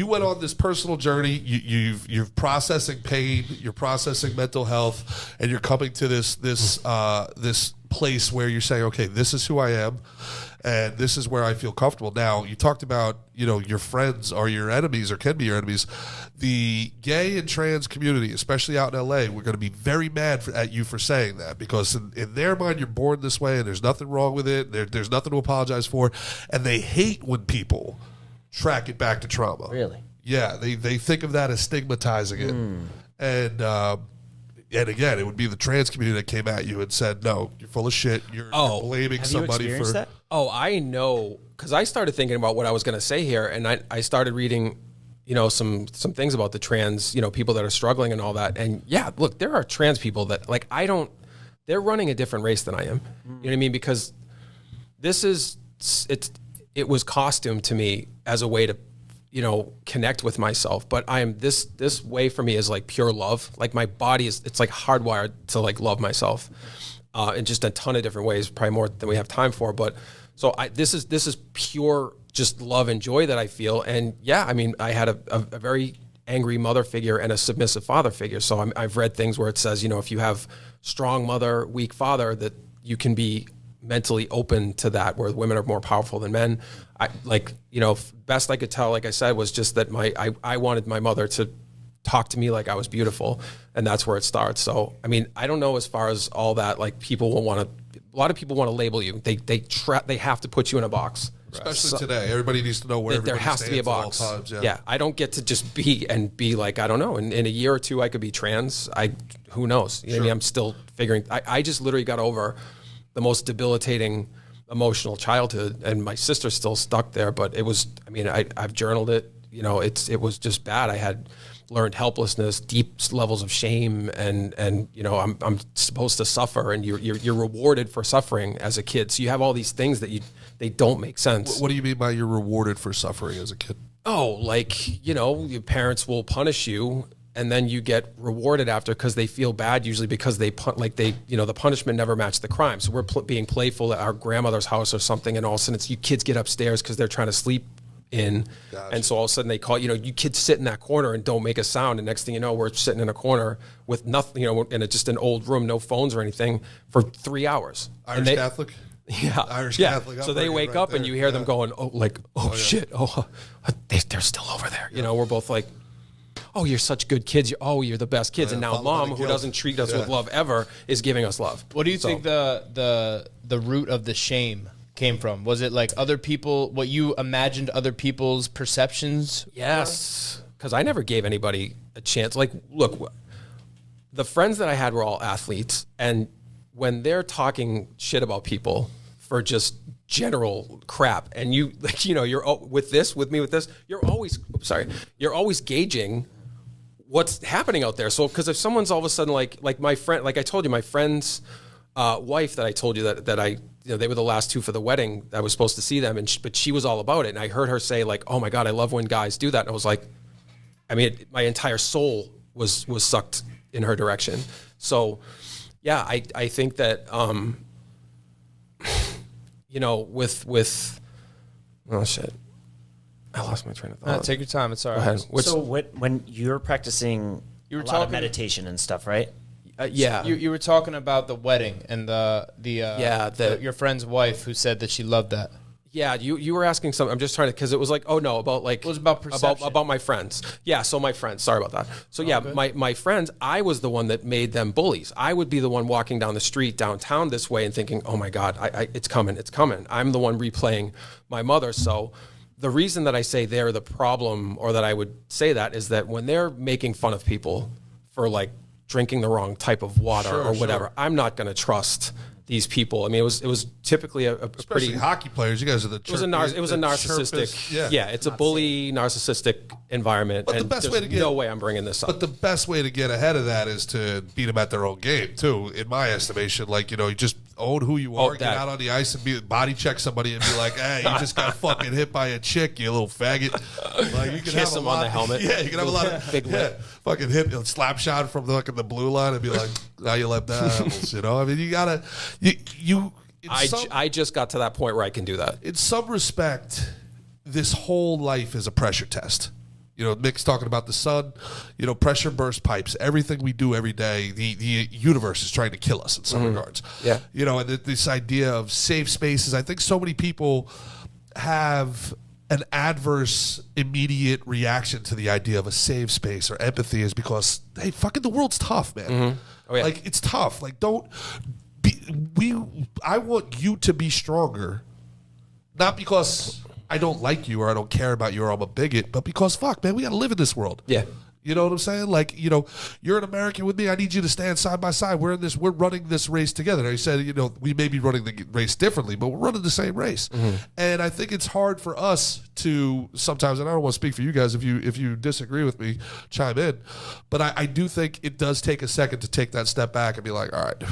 you went on this personal journey. You're processing pain, you're processing mental health, and you're coming to this place where you're saying, okay, this is who I am, and this is where I feel comfortable. Now, you talked about, your friends are your enemies or can be your enemies. The gay and trans community, especially out in LA, we're going to be very mad at you for saying that, because in their mind, you're born this way and there's nothing wrong with it. There's nothing to apologize for. And they hate when people track it back to trauma. Really? Yeah, they think of that as stigmatizing it. And again, it would be the trans community that came at you and said, no, you're full of shit. You're blaming somebody for that? Oh, I know, because I started thinking about what I was going to say here, and I started reading, some things about the trans, people that are struggling and all that. And yeah, look, there are trans people that they're running a different race than I am. You know what I mean? Because it was costumed to me as a way to, connect with myself. But I am this way for me is like pure love. Like my body it's like hardwired to like love myself in just a ton of different ways, probably more than we have time for. But so this is pure just love and joy that I feel. And yeah, I mean, I had a very angry mother figure and a submissive father figure. So I've read things where it says, if you have strong mother, weak father, that you can be mentally open to that, where women are more powerful than men. Best I could tell, like I said, was just that I wanted my mother to talk to me like I was beautiful, and that's where it starts. So, I mean, I don't know as far as all that, like people will want to, a lot of people want to label you. They have to put you in a box. Especially today. Everybody needs to know where everybody there has to be a box. At all times, yeah, I don't get to just be like, I don't know. In a year or two, I could be trans. Who knows? You know what I mean? I'm still figuring. I just literally got over the most debilitating emotional childhood, and my sister's still stuck there. But it was, I mean, I've journaled it. It was just bad. I had learned helplessness, deep levels of shame, and I'm supposed to suffer, and you're rewarded for suffering as a kid. So you have all these things that they don't make sense. What do you mean by you're rewarded for suffering as a kid? Oh, like, your parents will punish you, and then you get rewarded after because they feel bad, usually because the punishment never matched the crime. So we're being playful at our grandmother's house or something, and all of a sudden you kids get upstairs because they're trying to sleep in. Gotcha. And so all of a sudden they call, you kids sit in that corner and don't make a sound. And next thing you know, we're sitting in a corner with nothing, in just an old room, no phones or anything for 3 hours. Irish Catholic? Yeah. Irish Catholic. So they wake up and you hear them going, shit. Oh, they're still over there. We're both like, oh, you're such good kids. You're the best kids. And now mom, who doesn't treat us with love ever, is giving us love. What do you think the root of the shame came from? Was it like other people, what you imagined other people's perceptions? Yes, because I never gave anybody a chance. Like, look, the friends that I had were all athletes, and when they're talking shit about people for just general crap, and you're with this, you're always gauging what's happening out there. So, because if someone's all of a sudden like my friend, like I told you, my friend's wife that I told you that I, they were the last two for the wedding. I was supposed to see them, but she was all about it. And I heard her say like, "Oh my God, I love when guys do that." And I was like, I mean, my entire soul was sucked in her direction. So, yeah, I think that, with oh shit, I lost my train of thought. Take your time. It's all right. So when you're practicing, you were talking meditation and stuff, right? Yeah. You were talking about the wedding and your friend's wife who said that she loved that. Yeah, you were asking something. I'm just trying to, because it was like, oh no, about like, it was about perception. About my friends. Yeah, so my friends. Sorry about that. So yeah, my friends, I was the one that made them bullies. I would be the one walking down the street downtown this way and thinking, oh my God, it's coming. I'm the one replaying my mother. So the reason that I say they're the problem, or that I would say that, is that when they're making fun of people for like drinking the wrong type of water or whatever, I'm not going to trust these people. I mean, it was typically a especially pretty hockey players. You guys are the it was a narcissistic. Yeah, it's a bully, narcissistic environment. But the best way to get no way I'm bringing this up. But the best way to get ahead of that is to beat them at their own game too. In my estimation, like you just own who you are, get out on the ice and body check somebody and be like, "Hey, you just got fucking hit by a chick, you little faggot." Like you can kiss them on the helmet. Yeah, you can have a lot of big fucking hit slap shot from the blue line and be like, "Now you left animals." I mean, you gotta. I just got to that point where I can do that. In some respect, this whole life is a pressure test. You know, Mick's talking about the sun, you know, pressure burst pipes, everything we do every day, the universe is trying to kill us in some regards. Yeah. You know, and this idea of safe spaces, I think so many people have an adverse immediate reaction to the idea of a safe space or empathy is because, hey, fucking the world's tough, man. Oh, yeah. Like, it's tough. Like, I want you to be stronger, not because I don't like you or I don't care about you or I'm a bigot, but because, fuck, man, we got to live in this world. Yeah. You know what I'm saying? Like, you know, you're an American with me. I need you to stand side by side. We're running this race together. And I said, you know, we may be running the race differently, but we're running the same race. And I think it's hard for us to sometimes, and I don't want to speak for you guys. If you disagree with me, chime in. But I do think it does take a second to take that step back and be like, all right,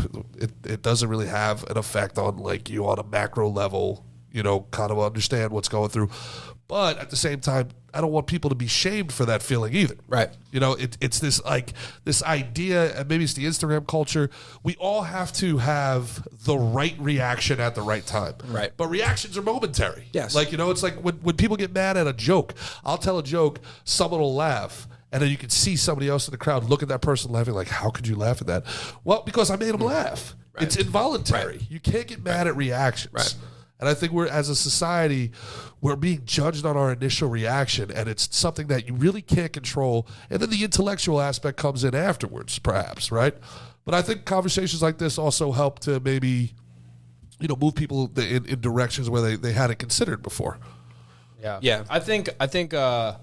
it doesn't really have an effect on like you on a macro level, you know, kind of understand what's going through. But at the same time, I don't want people to be shamed for that feeling either. Right. You know, it's this like this idea, and maybe it's the Instagram culture. We all have to have the right reaction at the right time. Right. But reactions are momentary. Yes. Like, you know, it's like when people get mad at a joke, I'll tell a joke, someone will laugh. And then you can see somebody else in the crowd look at that person laughing like, how could you laugh at that? Well, because I made them laugh. Right. It's involuntary. Right. You can't get mad at reactions. Right. And I think as a society, we're being judged on our initial reaction, and it's something that you really can't control. And then the intellectual aspect comes in afterwards, perhaps, right? But I think conversations like this also help to maybe, you know, move people in directions where they hadn't considered before. Yeah. Yeah. I think it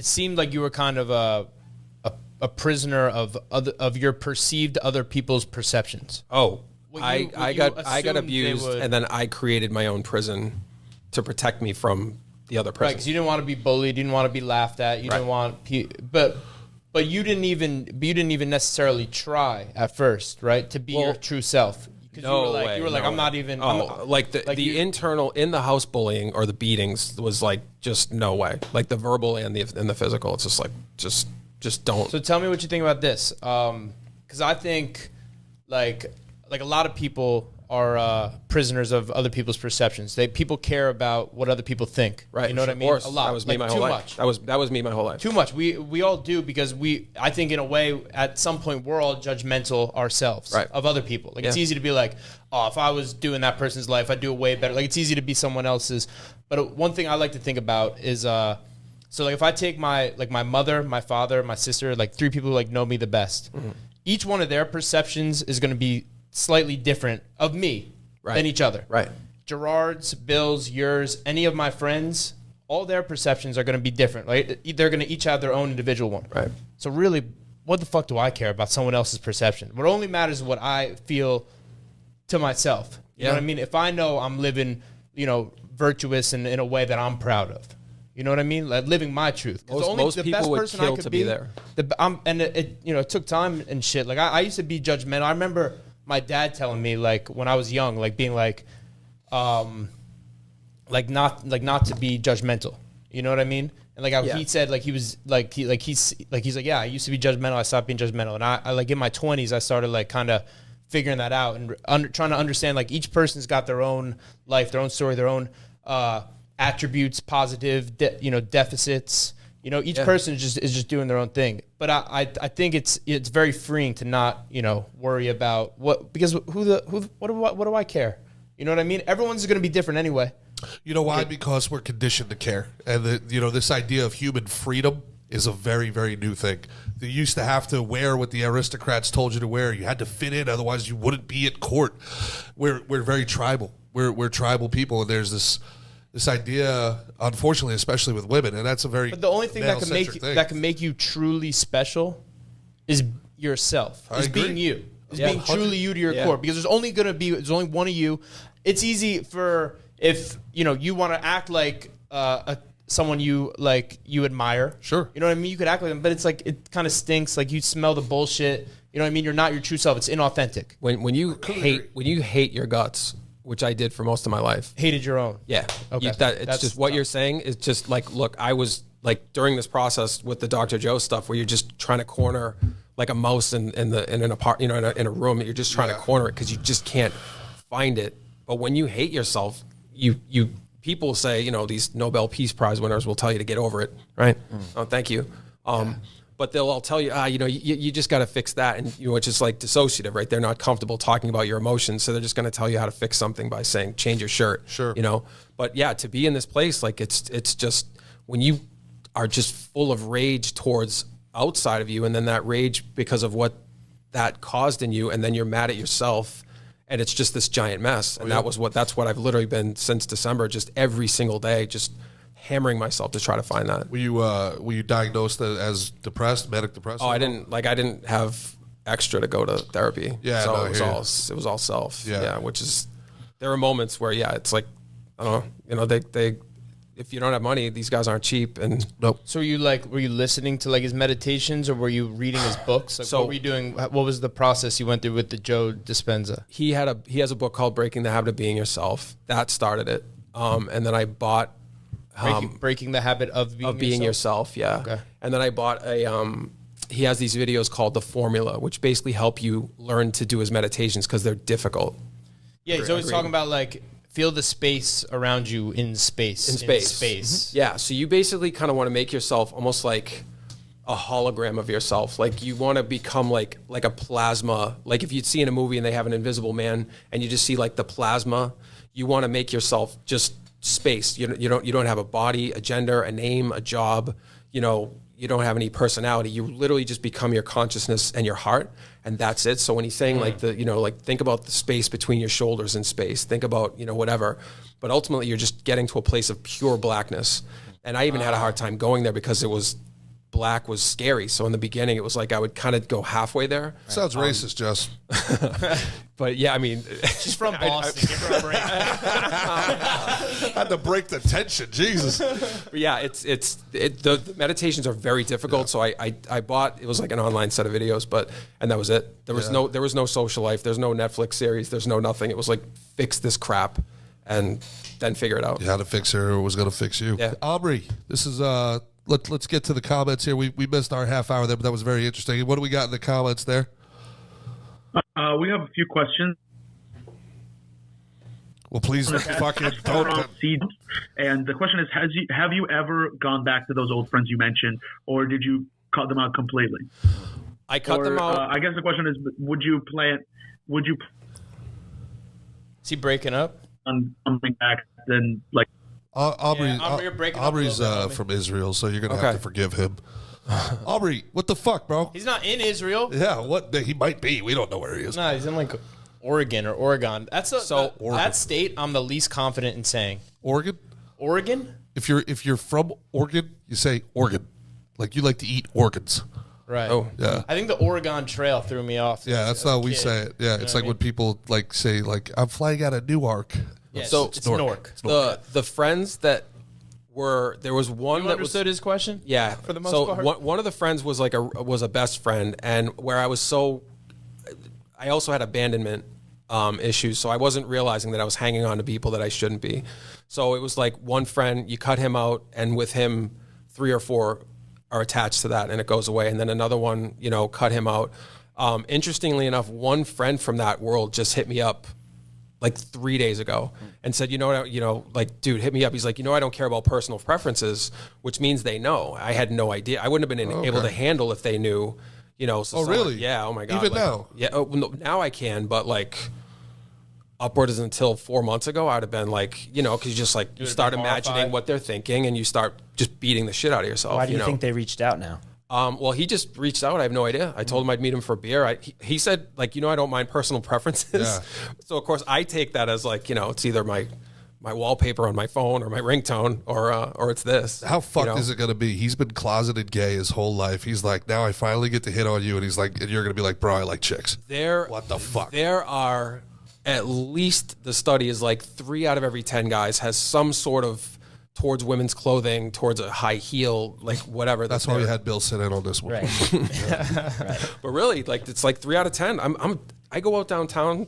seemed like you were kind of a prisoner of your perceived other people's perceptions. Oh, What I you got assumed abused, they would- and then I created my own prison to protect me from the other Right, person. because you didn't want to be bullied, you didn't want to be laughed at, you didn't want, but you didn't even necessarily try at first, right, to be your true self. Because you were like, I'm not even. Like the internal in the house bullying or the beatings was like just no way. Like the verbal and the physical, it's just like just don't. So tell me what you think about this, because I think like a lot of people are prisoners of other people's perceptions. People care about what other people think. Right. You know what I mean? Of course. A lot. That was me my whole life. That was me my whole life. Too much. We all do, because I think in a way at some point we're all judgmental ourselves of other people. Like it's easy to be like, oh, if I was doing that person's life, I'd do it way better. Like it's easy to be someone else's. But one thing I like to think about is so like if I take my mother, my father, my sister, like three people who like know me the best, each one of their perceptions is going to be slightly different of me than each other. Right. Gerard's, Bill's, yours, any of my friends, all their perceptions are going to be different. Right? They're going to each have their own individual one. Right. So really, what the fuck do I care about someone else's perception? What only matters is what I feel to myself. You know what I mean? If I know I'm living, you know, virtuous and in a way that I'm proud of. You know what I mean? Like living my truth. Most people would kill to be there. It took time and shit. Like I used to be judgmental. I remember my dad telling me, like when I was young, like being like not to be judgmental. You know what I mean? And like he said, like he's like, yeah, I used to be judgmental. I stopped being judgmental, and I like in my 20s, I started like kind of figuring that out and trying to understand like each person's got their own life, their own story, their own attributes, positive, deficits. You know, each person is just doing their own thing. But I think it's very freeing to not, you know, worry about what do I care? You know what I mean? Everyone's going to be different anyway. You know why? Because we're conditioned to care. And this idea of human freedom is a very, very new thing. You used to have to wear what the aristocrats told you to wear. You had to fit in, otherwise you wouldn't be at court. We're very tribal. We're tribal people, and there's this idea, unfortunately, especially with women, and that's a very But the only thing that can make you truly special is yourself. Is being you. Is being truly you to your core. Because there's only one of you. It's easy for if you want to act like someone you admire. Sure. You know what I mean? You could act like them, but it's like it kind of stinks. Like you smell the bullshit. You know what I mean? You're not your true self. It's inauthentic. When you hate your guts, which I did for most of my life. Hated your own. Yeah. Okay. It's just what you're saying is just like, look, I was like during this process with the Dr. Joe stuff where you're just trying to corner like a mouse in a room. You're just trying to corner it because you just can't find it. But when you hate yourself, you people say, these Nobel Peace Prize winners will tell you to get over it, right? Oh, thank you. But they'll all tell you, you just got to fix that. And, which is like dissociative, right? They're not comfortable talking about your emotions. So they're just going to tell you how to fix something by saying, change your shirt. Sure. But yeah, to be in this place, like it's just when you are just full of rage towards outside of you, and then that rage because of what that caused in you, and then you're mad at yourself, and it's just this giant mess. And that's what I've literally been since December, just every single day, just hammering myself to try to find that. Were you diagnosed as depressed, manic depressed? Oh, I didn't have extra to go to therapy. Yeah, so no, it was all self. Yeah. Which is, there are moments where it's like, I don't know, they if you don't have money, these guys aren't cheap. And nope. So were you listening to like his meditations, or were you reading his books? Like, what were you doing? What was the process you went through with the Joe Dispenza? He has a book called Breaking the Habit of Being Yourself. That started it. And then I bought Breaking the Habit of Being Yourself. Yeah. Okay. And then I bought he has these videos called The Formula, which basically help you learn to do his meditations because they're difficult. Yeah, he's always talking about like feel the space around you in space. Mm-hmm. Yeah, so you basically kind of want to make yourself almost like a hologram of yourself. Like you want to become like a plasma. Like if you'd see in a movie and they have an invisible man and you just see like the plasma, you want to make yourself just space. You don't have a body, a gender, a name, a job. You don't have any personality. You literally just become your consciousness and your heart, and that's it. So when he's saying like think about the space between your shoulders in space, think about, whatever, but ultimately you're just getting to a place of pure blackness. And I even had a hard time going there because black was scary. So in the beginning, it was like I would kind of go halfway there. Sounds racist, Jess. But yeah, I mean, she's from Boston. Give her a break. Had to break the tension, Jesus. But yeah, the meditations are very difficult. So I bought, it was like an online set of videos, and that was it. There was no social life. There's no Netflix series. There's no nothing. It was like fix this crap and then figure it out. You had to fix her, or was going to fix you. Yeah. Aubrey, this is let's get to the comments here. We missed our half hour there, but that was very interesting. What do we got in the comments there? We have a few questions. Well, please fucking don't. And the question is, have you ever gone back to those old friends you mentioned, or did you cut them out completely? I cut them out. I guess the question is, would you Is he breaking up? On something back then, like Aubrey's from Israel, so you're gonna have to forgive him. Aubrey, what the fuck, bro? He's not in Israel. Yeah, what? He might be. We don't know where he is. No, he's in like Oregon or Oregon. That state I'm the least confident in saying. Oregon? Oregon? If you're from Oregon, you say Oregon. Like you like to eat organs. Right. Oh, yeah. I think the Oregon Trail threw me off. Yeah, that's how we say it. Yeah, it's like when people like say like I'm flying out of Newark. Yeah, so it's Newark. The friends that there was one that understood his question. Yeah, for the most part. One of the friends was was a best friend, and where I also had abandonment issues, so I wasn't realizing that I was hanging on to people that I shouldn't be. So it was like one friend, you cut him out, and with him, 3 or 4 are attached to that, and it goes away. And then another one, cut him out. Interestingly enough, one friend from that world just hit me up like 3 days ago and said, dude, hit me up. He's like, I don't care about personal preferences, which means they know. I had no idea. I wouldn't have been able to handle if they knew, So really? Yeah. Oh my God. Even now? Yeah. Oh, no, now I can, but like upwards until 4 months ago, I'd have been like, because you just like, you start imagining what they're thinking and you start just beating the shit out of yourself. Why do you think they reached out now? Well, he just reached out. I have no idea. I told him I'd meet him for a beer. He said, like, I don't mind personal preferences. Yeah. So, of course, I take that as like, it's either my wallpaper on my phone or my ringtone or it's this. How fucked is it going to be? He's been closeted gay his whole life. He's like, now I finally get to hit on you. And he's like, and you're going to be like, bro, I like chicks. What the fuck? There are at least, the study is like 3 out of every 10 guys has some sort of towards women's clothing, towards a high heel, like whatever. That's why we had Bill sit in on this one. Right. Right. But really, like it's like 3 out of 10. I go out downtown,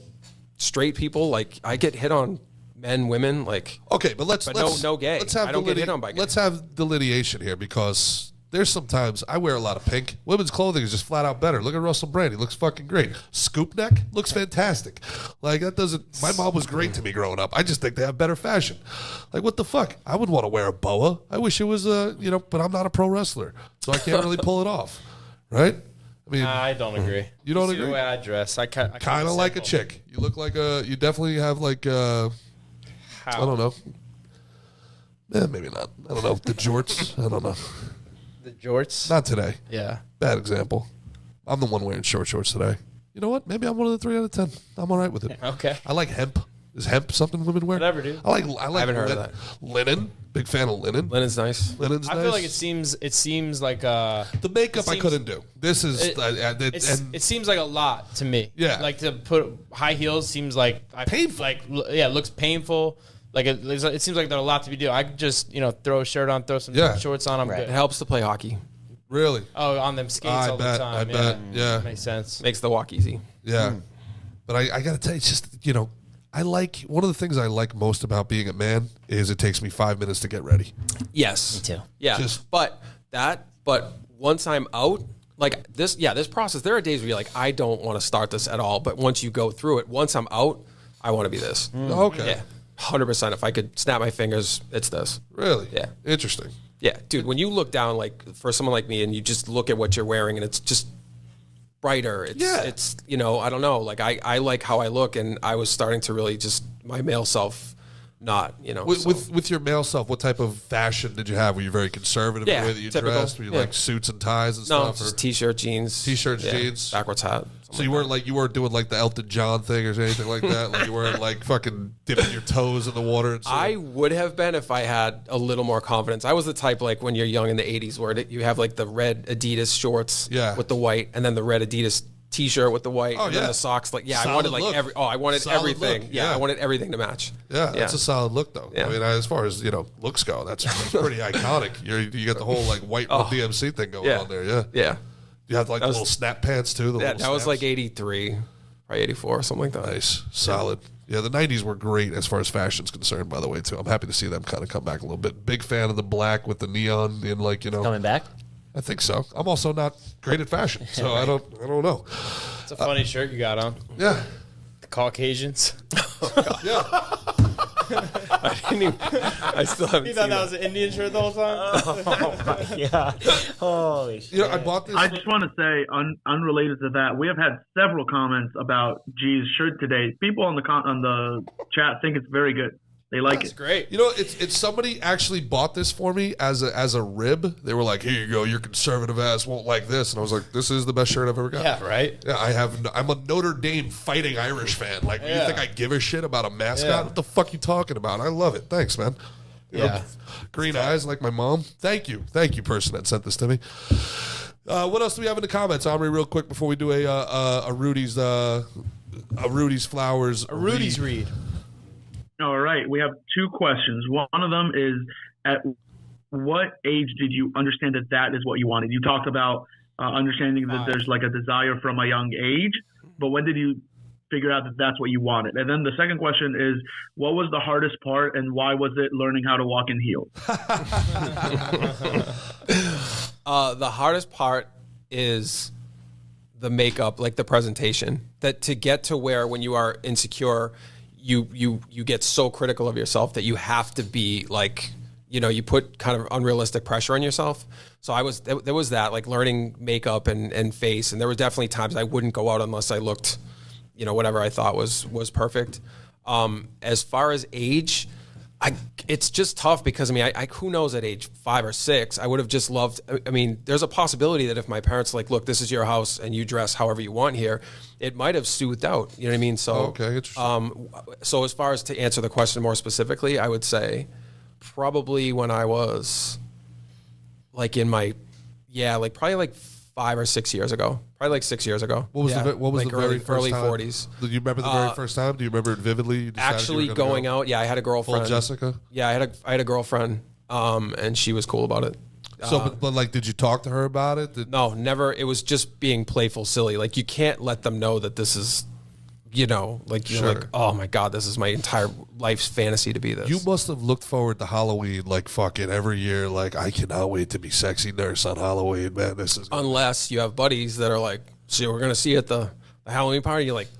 straight people, like I get hit on, men, women, like okay, but let's no gay. Let's have I don't get hit on by gay. Let's have delineation here because There's sometimes I wear a lot of pink. Women's clothing is just flat out better. Look at Russell Brand. He looks fucking great. Scoop neck looks fantastic. Like, that doesn't, my mom was great to me growing up. I just think they have better fashion. Like, what the fuck? I would want to wear a boa. I wish it was but I'm not a pro wrestler, so I can't really pull it off. Right? I mean, I don't agree. You don't See agree? the way I dress, I kind of like a chick. You look like you definitely have like I don't know. Maybe not. I don't know. The jorts. I don't know. The jorts? Not today. Yeah. Bad example. I'm the one wearing short shorts today. You know what? Maybe I'm one of the 3 out of 10. I'm all right with it. Okay. I like hemp. Is hemp something women wear? Whatever, dude. I haven't heard of that. Linen. Big fan of linen. Linen's nice. Linen's nice. I feel like it seems like the makeup I couldn't do. This is it seems like a lot to me. Yeah. Like to put high heels seems like Painful. Like it looks painful. Like it seems like there's a lot to be doing. I could just throw a shirt on, throw some shorts on. I'm It good. helps to play hockey. Really? Oh, on them skates I all bet, the time. I bet. Yeah. Makes sense. Makes the walk easy. Yeah. But I got to tell you, it's just, I like, one of the things I like most about being a man is it takes me 5 minutes to get ready. Yes. Me too. Yeah. But once I'm out, like this process, there are days where you're like, I don't want to start this at all. But once you go through it, once I'm out, I want to be this. Okay. Yeah. 100%. If I could snap my fingers, it's this. Really? Yeah. Interesting. Yeah. Dude, when you look down, like for someone like me and you just look at what you're wearing and it's just brighter. It's I don't know. Like I like how I look, and I was starting to really just my male self not, With your male self, what type of fashion did you have? Were you very conservative in the way that you typical. dressed? Were you like suits and ties and No, stuff? just t-shirt, jeans. T-shirts, jeans. Backwards hat. So you weren't doing like the Elton John thing or anything like that? Like you weren't like fucking dipping your toes in the water and stuff? I would have been if I had a little more confidence. I was the type like when you're young in the 80s where you have like the red Adidas shorts with the white and then the red Adidas t-shirt with the white and then the socks. Like, I wanted like look. I wanted Solid everything. look. Yeah, I wanted everything to match. Yeah, that's a solid look though. Yeah. I mean, as far as, looks go, that's pretty iconic. You got the whole like white DMC thing going on there. Yeah. Yeah. You have like the little snap pants too. That was like 83, probably 84, something like that. Nice. Solid. Yeah, the 90s were great as far as fashion's concerned, by the way, too. I'm happy to see them kind of come back a little bit. Big fan of the black with the neon and Coming back? I think so. I'm also not great at fashion, so I don't know. It's a funny shirt you got on. Yeah. The Caucasians. Yeah. I still haven't You seen thought that was an Indian shirt the whole time? Oh my god! Holy shit! I bought this. I just want to say, unrelated to that, we have had several comments about G's shirt today. People on the chat think it's very good. They like That's it. great. It's somebody actually bought this for me as a rib. They were like, "Here you go. Your conservative ass won't like this." And I was like, "This is the best shirt I've ever got." Yeah, right? Yeah, I'm a Notre Dame Fighting Irish fan. Like, you think I give a shit about a mascot? Yeah. What the fuck you talking about? I love it. Thanks, man. Green eyes like my mom. Thank you, person that sent this to me. What else do we have in the comments, Omri? Real quick before we do a Rudy's flowers. A Rudy's read. All right. We have two questions. One of them is, at what age did you understand that is what you wanted? You talked about understanding that there's like a desire from a young age, but when did you figure out that that's what you wanted? And then the second question is, what was the hardest part and why was it learning how to walk in heels? The hardest part is the makeup, like the presentation. That to get to where when you are insecure, you get so critical of yourself that you have to be like, you put kind of unrealistic pressure on yourself. So there was that, like learning makeup and face. And there were definitely times I wouldn't go out unless I looked, whatever I thought was perfect. As far as age, it's just tough because I who knows at age 5 or 6, I would have just loved. I mean, there's a possibility that if my parents like, look, this is your house and you dress however you want here, it might have soothed out. You know what I mean? So okay, interesting. So as far as to answer the question more specifically, I would say probably when I was like in my probably like 5 or 6 years ago. Probably like 6 years ago. What was like the very first early time? 40s? Do you remember the very first time? Do you remember it vividly? You decided Actually you were gonna going go? out, I had a girlfriend. Full Jessica? Yeah, I had a girlfriend, and she was cool about it. So, but like, did you talk to her about it? No, never. It was just being playful, silly. Like, you can't let them know that this is you know, like you're like, oh my God, this is my entire life's fantasy to be this. You must have looked forward to Halloween like fucking every year. Like, I cannot wait to be sexy nurse on Halloween, man. This is unless you have buddies that are like, so we're gonna see you at the Halloween party. You're like,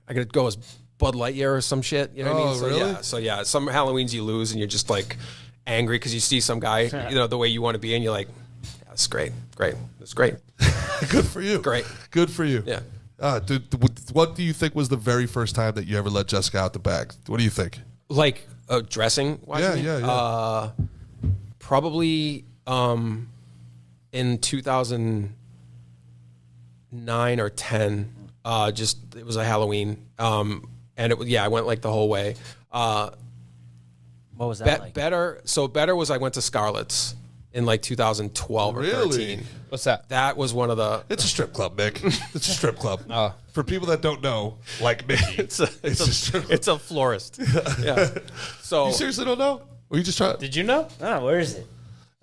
I gotta go as Bud Lightyear or some shit. You know what I mean? So, really? So yeah, some Halloweens you lose and you're just like angry because you see some guy, you know, the way you want to be, and you're like, yeah, that's great, that's great. good for you. Great. Good for you. Yeah. Dude, what do you think was the very first time that you ever let Jessica out the bag? What do you think? Like dressing? Yeah. Probably in 2009 or 10. Just it was a Halloween, and it was I went like the whole way. What was that like? Better was I went to Scarlett's in like 2012 or 13. What's that? That was one of the. It's a strip club, Mick. It's a strip club. For people that don't know, like Mickey, it's a strip club. It's a florist. Yeah. So You seriously don't know? Or you just trying? Did you know? Oh, where is it?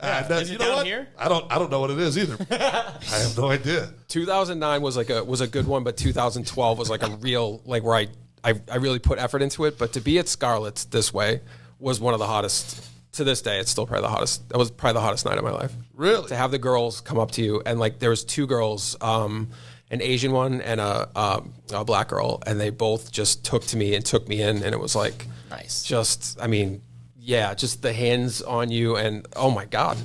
Is it you know down what? here? I don't know what it is either. I have no idea. 2009 was a good one, but 2012 was like a real like where I really put effort into it. But to be at Scarlett's this way was one of the hottest. To this day, it's still probably the hottest. That was probably the hottest night of my life. Really? To have the girls come up to you and like there was two girls, an Asian one and a black girl, and they both just took to me and took me in, and it was like Nice. just the hands on you, and oh my God,